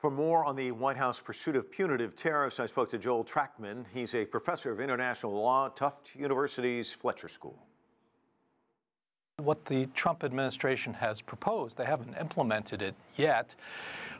For more on the White House pursuit of punitive tariffs, I spoke to Joel Trachtman. He's a professor of international law at Tuft University's Fletcher School. What the Trump administration has proposed, they haven't implemented it yet,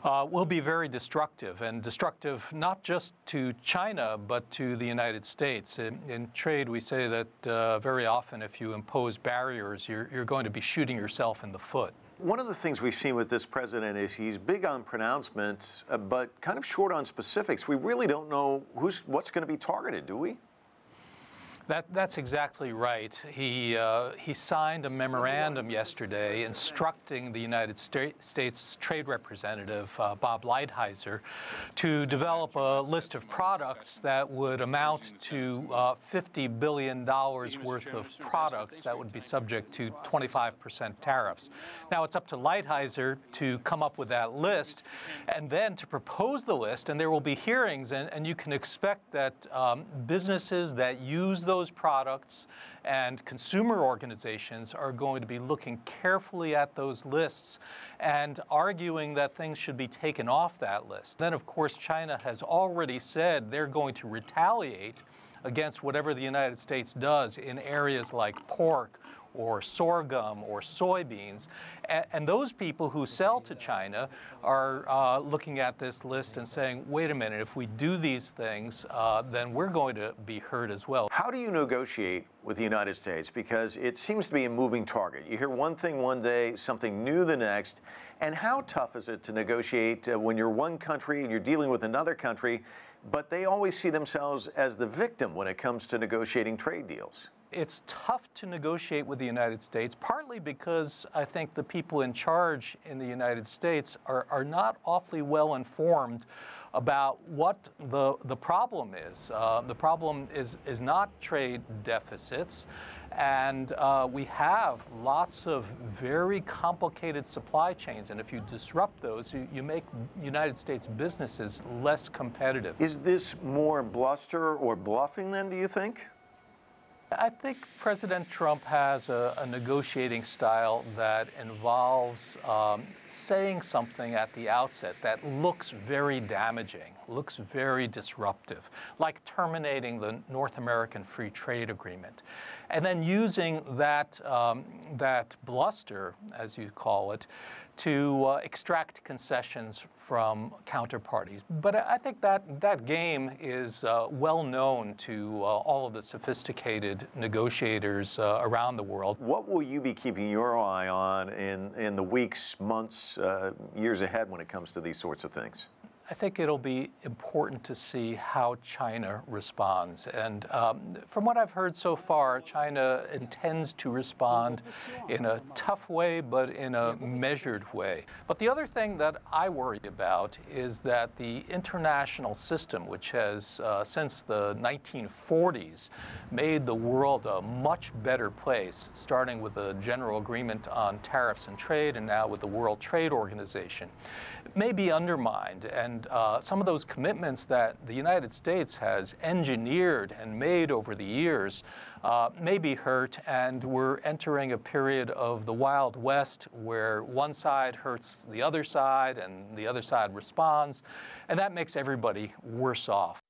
will be very destructive, and destructive not just to China, but to the United States. In trade, we say that very often if you impose barriers, you're going to be shooting yourself in the foot. One of the things we've seen with this president is he's big on pronouncements, but kind of short on specifics. We really don't know what's going to be targeted, do we? That's exactly right. He signed a memorandum yesterday instructing the United States Trade Representative, Bob Lighthizer, to develop a list of products that would amount to $50 billion worth of products that would be subject to 25% tariffs. Now, it's up to Lighthizer to come up with that list and then to propose the list, and there will be hearings, and you can expect that businesses that use those products and consumer organizations are going to be looking carefully at those lists and arguing that things should be taken off that list. Then, of course, China has already said they're going to retaliate against whatever the United States does in areas like pork or sorghum or soybeans. And those people who sell to China are looking at this list and saying, wait a minute, if we do these things, then we're going to be hurt as well. How do you negotiate with the United States? Because it seems to be a moving target. You hear one thing one day, something new the next. And how tough is it to negotiate when you're one country and you're dealing with another country, but they always see themselves as the victim when it comes to negotiating trade deals? It's tough to negotiate with the United States, partly because I think the people in charge in the United States are not awfully well informed about what the problem is. The problem is not trade deficits, and we have lots of very complicated supply chains, and if you disrupt those, you make United States businesses less competitive. Is this more bluster or bluffing then, do you think? I think President Trump has a negotiating style that involves saying something at the outset that looks very damaging, looks very disruptive, like terminating the North American Free Trade Agreement, and then using that bluster, as you call it, to extract concessions from counterparties. But I think that game is well known to all of the sophisticated negotiators around the world. What will you be keeping your eye on in the weeks, months, years ahead when it comes to these sorts of things? I think it'll be important to see how China responds. And from what I've heard so far, China intends to respond in a tough way, but in a measured way. But the other thing that I worry about is that the international system, which has, since the 1940s, made the world a much better place, starting with the General Agreement on Tariffs and Trade and now with the World Trade Organization, may be undermined, and some of those commitments that the United States has engineered and made over the years may be hurt, and we're entering a period of the Wild West where one side hurts the other side and the other side responds, and that makes everybody worse off.